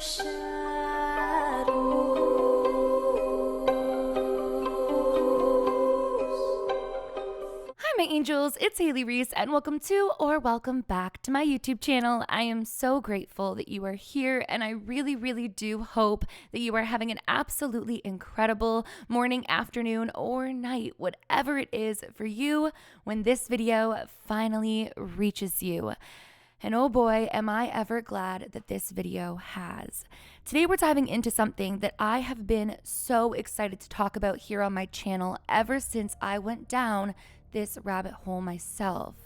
My angels, it's Hailey Reese and welcome to or welcome back to my YouTube channel. I am so grateful that you are here and I really do hope that you are having an absolutely incredible morning, afternoon, or night, whatever it is for you when this video finally reaches you. And oh boy, am I ever glad that this video has. Today we're diving into something that I have been so excited to talk about here on my channel ever since I went down this rabbit hole myself.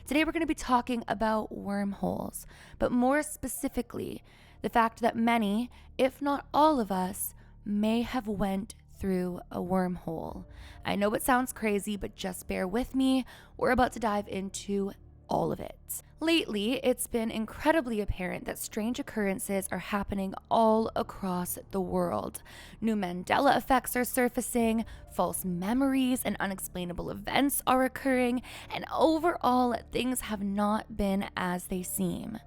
Today we're going to be talking about wormholes, but more specifically, the fact that many, if not all of us, may have went through a wormhole. I know it sounds crazy, but just bear with me. We're about to dive into all of it. Lately, it's been incredibly apparent that strange occurrences are happening all across the world. New Mandela effects are surfacing, false memories and unexplainable events are occurring, and overall, things have not been as they seem.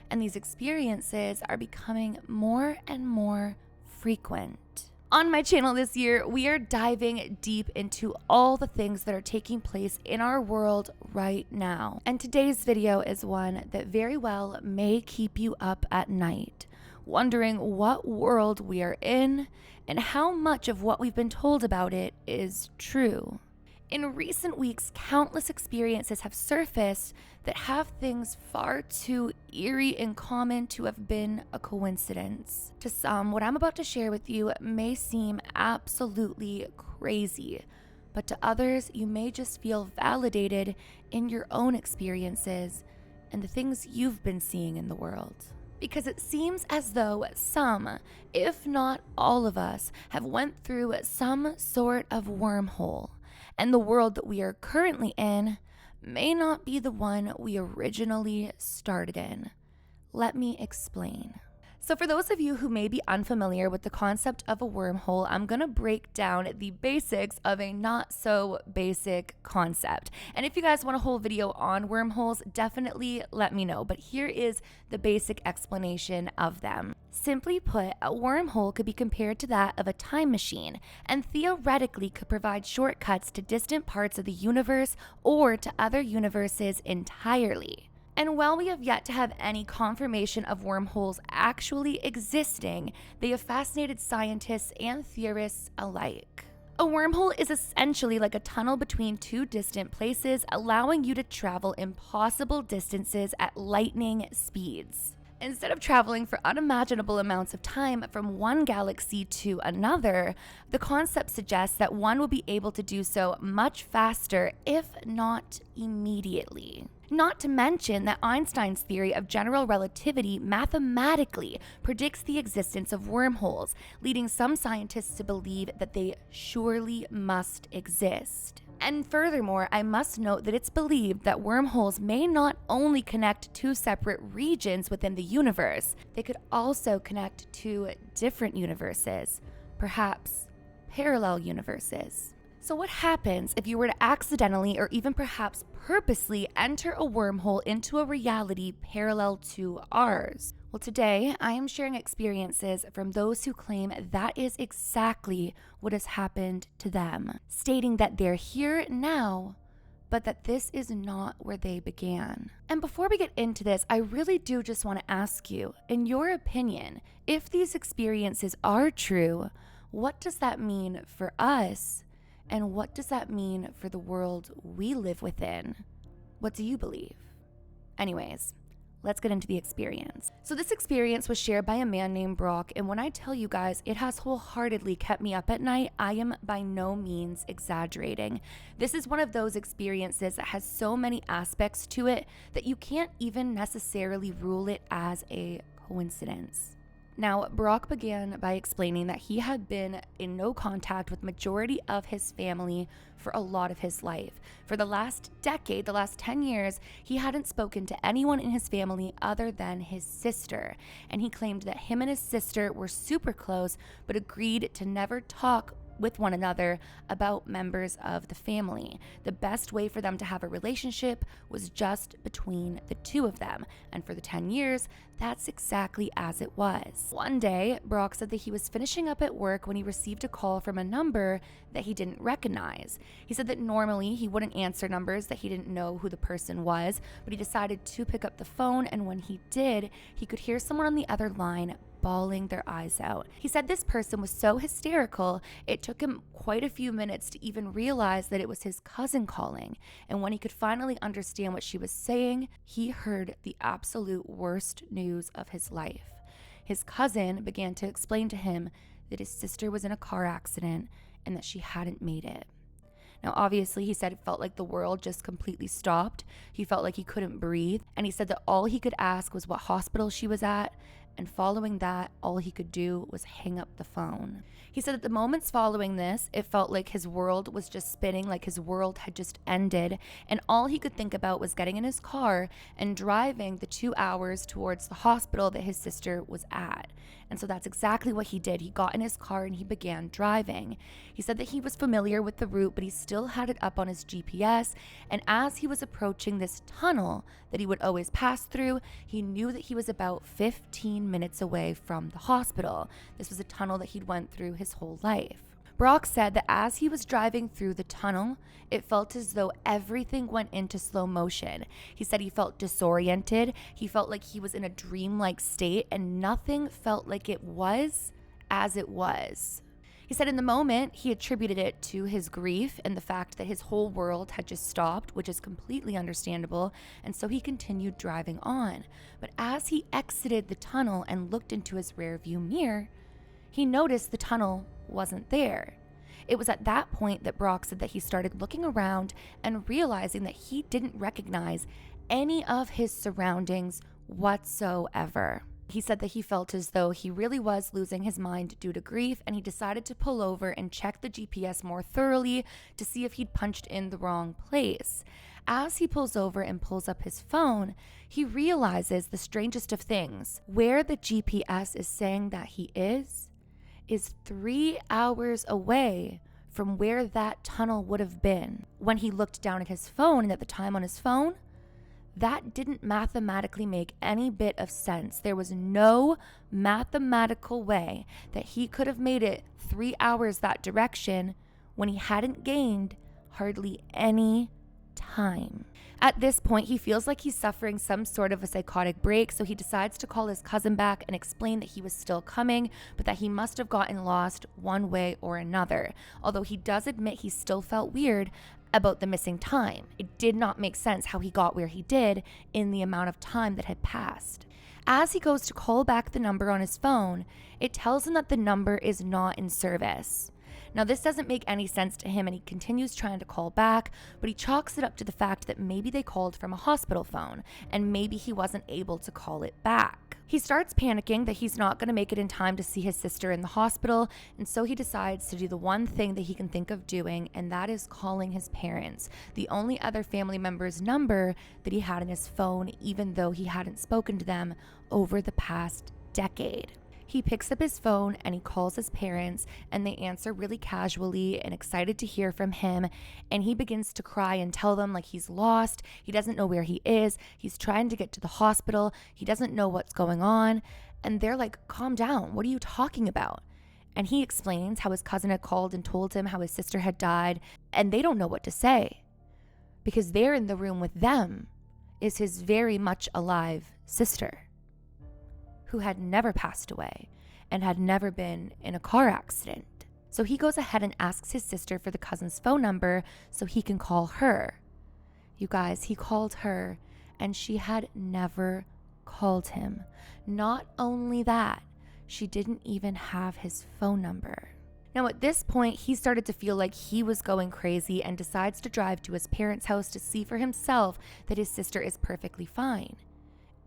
And these experiences are becoming more and more frequent. On my channel this year, we are diving deep into all the things that are taking place in our world right now. And today's video is one that very well may keep you up at night, wondering what world we are in and how much of what we've been told about it is true. In recent weeks, countless experiences have surfaced that have things far too eerie and common to have been a coincidence. To some, what I'm about to share with you may seem absolutely crazy, but to others, you may just feel validated in your own experiences and the things you've been seeing in the world. Because it seems as though some, if not all of us, have went through some sort of wormhole. And the world that we are currently in may not be the one we originally started in. Let me explain. So for those of you who may be unfamiliar with the concept of a wormhole, I'm going to break down the basics of a not so basic concept. And if you guys want a whole video on wormholes, definitely let me know. But here is the basic explanation of them. Simply put, a wormhole could be compared to that of a time machine and theoretically could provide shortcuts to distant parts of the universe or to other universes entirely. And while we have yet to have any confirmation of wormholes actually existing, they have fascinated scientists and theorists alike. A wormhole is essentially like a tunnel between two distant places, allowing you to travel impossible distances at lightning speeds. Instead of traveling for unimaginable amounts of time from one galaxy to another, the concept suggests that one will be able to do so much faster, if not immediately. Not to mention that Einstein's theory of general relativity mathematically predicts the existence of wormholes, leading some scientists to believe that they surely must exist. And furthermore, I must note that it's believed that wormholes may not only connect two separate regions within the universe, they could also connect two different universes, perhaps parallel universes. So what happens if you were to accidentally or even perhaps purposely enter a wormhole into a reality parallel to ours? Well, today I am sharing experiences from those who claim that is exactly what has happened to them, stating that they're here now, but that this is not where they began. And before we get into this, I really do just want to ask you, in your opinion, if these experiences are true, what does that mean for us? And what does that mean for the world we live within? What do you believe? Anyways, let's get into the experience. So this experience was shared by a man named Brock, and when I tell you guys it has wholeheartedly kept me up at night, I am by no means exaggerating. This is one of those experiences that has so many aspects to it that you can't even necessarily rule it as a coincidence. Now, Brock began by explaining that he had been in no contact with majority of his family for a lot of his life. For the last decade, the last 10 years, he hadn't spoken to anyone in his family other than his sister. And he claimed that him and his sister were super close, but agreed to never talk with one another about members of the family. The best way for them to have a relationship was just between the two of them. And for the 10 years, that's exactly as it was. One day, Brock said that he was finishing up at work when he received a call from a number that he didn't recognize. He said that normally he wouldn't answer numbers that he didn't know who the person was, but he decided to pick up the phone, and when he did, he could hear someone on the other line bawling their eyes out. He said this person was so hysterical, it took him quite a few minutes to even realize that it was his cousin calling. And when he could finally understand what she was saying, he heard the absolute worst news of his life. His cousin began to explain to him that his sister was in a car accident and that she hadn't made it. Now, obviously, he said it felt like the world just completely stopped. He felt like he couldn't breathe. And he said that all he could ask was what hospital she was at. And following that, all he could do was hang up the phone. He said that the moments following this, it felt like his world was just spinning, like his world had just ended. And all he could think about was getting in his car and driving the 2 hours towards the hospital that his sister was at. And so that's exactly what he did. He got in his car and he began driving. He said that he was familiar with the route, but he still had it up on his GPS. And as he was approaching this tunnel that he would always pass through, he knew that he was about 15 minutes away from the hospital. This was a tunnel that he'd went through his whole life. Brock said that as he was driving through the tunnel, it felt as though everything went into slow motion. He said he felt disoriented. He felt like he was in a dreamlike state and nothing felt like it was as it was. He said in the moment, he attributed it to his grief and the fact that his whole world had just stopped, which is completely understandable, and so he continued driving on. But as he exited the tunnel and looked into his rearview mirror, he noticed the tunnel wasn't there. It was at that point that Brock said that he started looking around and realizing that he didn't recognize any of his surroundings whatsoever. He said that he felt as though he really was losing his mind due to grief, and he decided to pull over and check the GPS more thoroughly to see if he'd punched in the wrong place. As he pulls over and pulls up his phone, he realizes the strangest of things. Where the GPS is saying that he is 3 hours away from where that tunnel would have been. When he looked down at his phone and at the time on his phone, that didn't mathematically make any bit of sense. There was no mathematical way that he could have made it 3 hours that direction when he hadn't gained hardly any time. At this point, he feels like he's suffering some sort of a psychotic break, so he decides to call his cousin back and explain that he was still coming, but that he must have gotten lost one way or another. Although he does admit he still felt weird about the missing time. It did not make sense how he got where he did in the amount of time that had passed. As he goes to call back the number on his phone, it tells him that the number is not in service. Now, this doesn't make any sense to him, and he continues trying to call back, but he chalks it up to the fact that maybe they called from a hospital phone, and maybe he wasn't able to call it back. He starts panicking that he's not going to make it in time to see his sister in the hospital, and so he decides to do the one thing that he can think of doing, and that is calling his parents, the only other family member's number that he had in his phone, even though he hadn't spoken to them over the past decade. He picks up his phone and he calls his parents, and they answer really casually and excited to hear from him, and he begins to cry and tell them like he's lost, he doesn't know where he is, he's trying to get to the hospital, he doesn't know what's going on, and they're like, calm down, what are you talking about? And he explains how his cousin had called and told him how his sister had died, and they don't know what to say because there in the room with them is his very much alive sister, who had never passed away and had never been in a car accident. So he goes ahead and asks his sister for the cousin's phone number so he can call her. You guys, he called her and she had never called him. Not only that, she didn't even have his phone number. Now at this point, he started to feel like he was going crazy and decides to drive to his parents' house to see for himself that his sister is perfectly fine.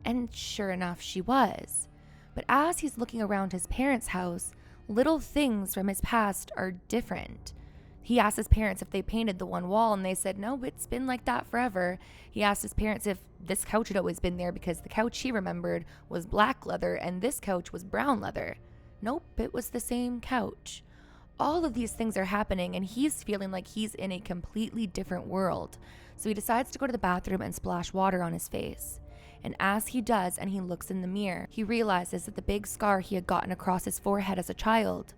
And sure enough, she was. But as he's looking around his parents' house, little things from his past are different. He asked his parents if they painted the one wall, and they said, no, it's been like that forever. He asked his parents if this couch had always been there because the couch he remembered was black leather and this couch was brown leather. Nope, it was the same couch. all of these things are happening and he's feeling like he's in a completely different world. So he decides to go to the bathroom and splash water on his face. And as he does and he looks in the mirror, he realizes that the big scar he had gotten across his forehead as a child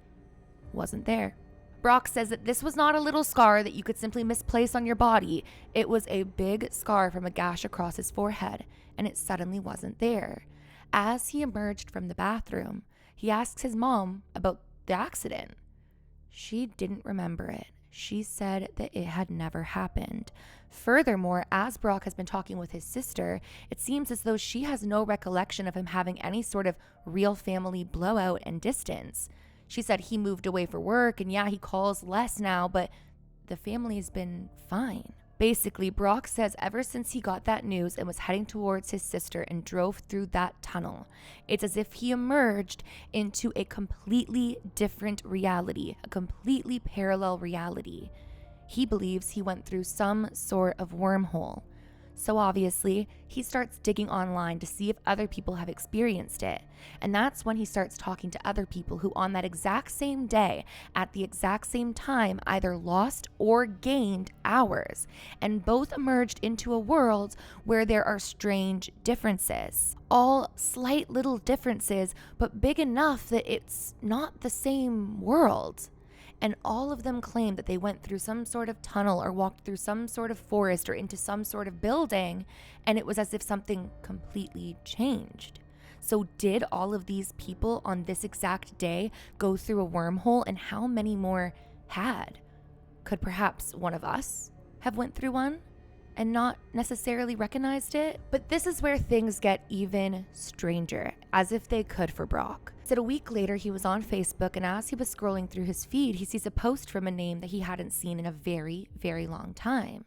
wasn't there. Brock says that this was not a little scar that you could simply misplace on your body. It was a big scar from a gash across his forehead, and it suddenly wasn't there. As he emerged from the bathroom, he asks his mom about the accident. She didn't remember it. She said that it had never happened. Furthermore, as Brock has been talking with his sister, it seems as though she has no recollection of him having any sort of real family blowout and distance. She said he moved away for work and yeah, he calls less now, but the family's been fine. Basically, Brock says ever since he got that news and was heading towards his sister and drove through that tunnel, it's as if he emerged into a completely different reality, a completely parallel reality. He believes he went through some sort of wormhole. So obviously, he starts digging online to see if other people have experienced it. And that's when he starts talking to other people who on that exact same day, at the exact same time, either lost or gained hours. And both emerged into a world where there are strange differences. All slight little differences, but big enough that it's not the same world. And all of them claim that they went through some sort of tunnel or walked through some sort of forest or into some sort of building, and it was as if something completely changed. So did all of these people on this exact day go through a wormhole, and how many more had? Could perhaps one of us have went through one and not necessarily recognized it? But this is where things get even stranger, as if they could for Brock. Said a week later, he was on Facebook, and as he was scrolling through his feed, he sees a post from a name that he hadn't seen in a very, very long time.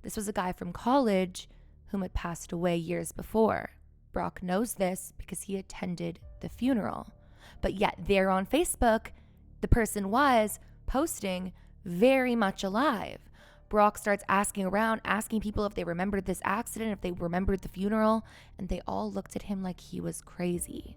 This was a guy from college whom had passed away years before. Brock knows this because he attended the funeral. But yet there on Facebook, the person was posting very much alive. Brock starts asking around, asking people if they remembered this accident, if they remembered the funeral, and they all looked at him like he was crazy.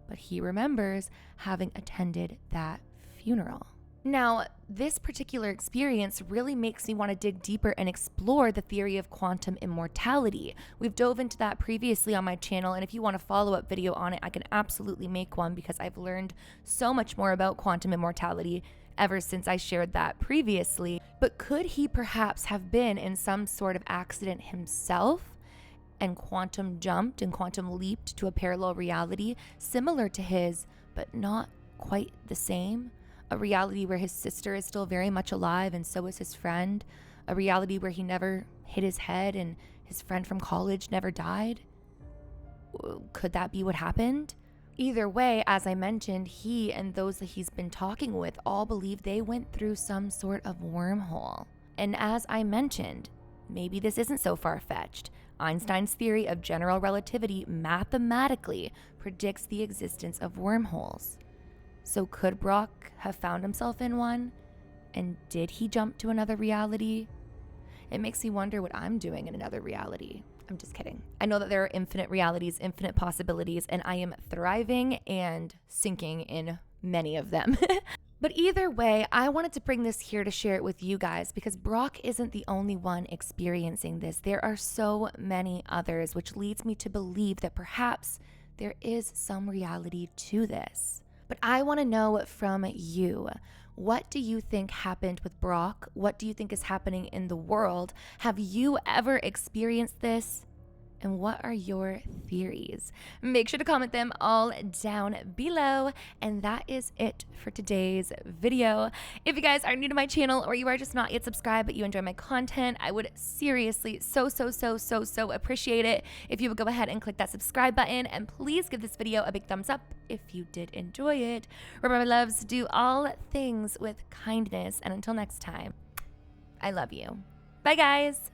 But he remembers having attended that funeral. Now, this particular experience really makes me want to dig deeper and explore the theory of quantum immortality. We've dove into that previously on my channel, and if you want a follow-up video on it, I can absolutely make one because I've learned so much more about quantum immortality ever since I shared that previously. But could he perhaps have been in some sort of accident himself and quantum jumped and quantum leaped to a parallel reality similar to his, but not quite the same? A reality where his sister is still very much alive and so is his friend. A reality where he never hit his head and his friend from college never died. Could that be what happened? Either way, as I mentioned, he and those that he's been talking with all believe they went through some sort of wormhole. And as I mentioned, maybe this isn't so far-fetched. Einstein's theory of general relativity mathematically predicts the existence of wormholes. So could Brock have found himself in one? And did he jump to another reality? It makes me wonder what I'm doing in another reality. I'm just kidding. I know that there are infinite realities, infinite possibilities, and I am thriving and sinking in many of them. But either way, I wanted to bring this here to share it with you guys because Brock isn't the only one experiencing this. There are so many others, which leads me to believe that perhaps there is some reality to this. But I want to know from you, what do you think happened with Brock? What do you think is happening in the world? Have you ever experienced this? And what are your theories? Make sure to comment them all down below. And that is it for today's video. If you guys are new to my channel or you are just not yet subscribed but you enjoy my content, I would seriously so appreciate it if you would go ahead and click that subscribe button, and please give this video a big thumbs up if you did enjoy it. Remember, loves, do all things with kindness, and until next time, I love you. Bye guys.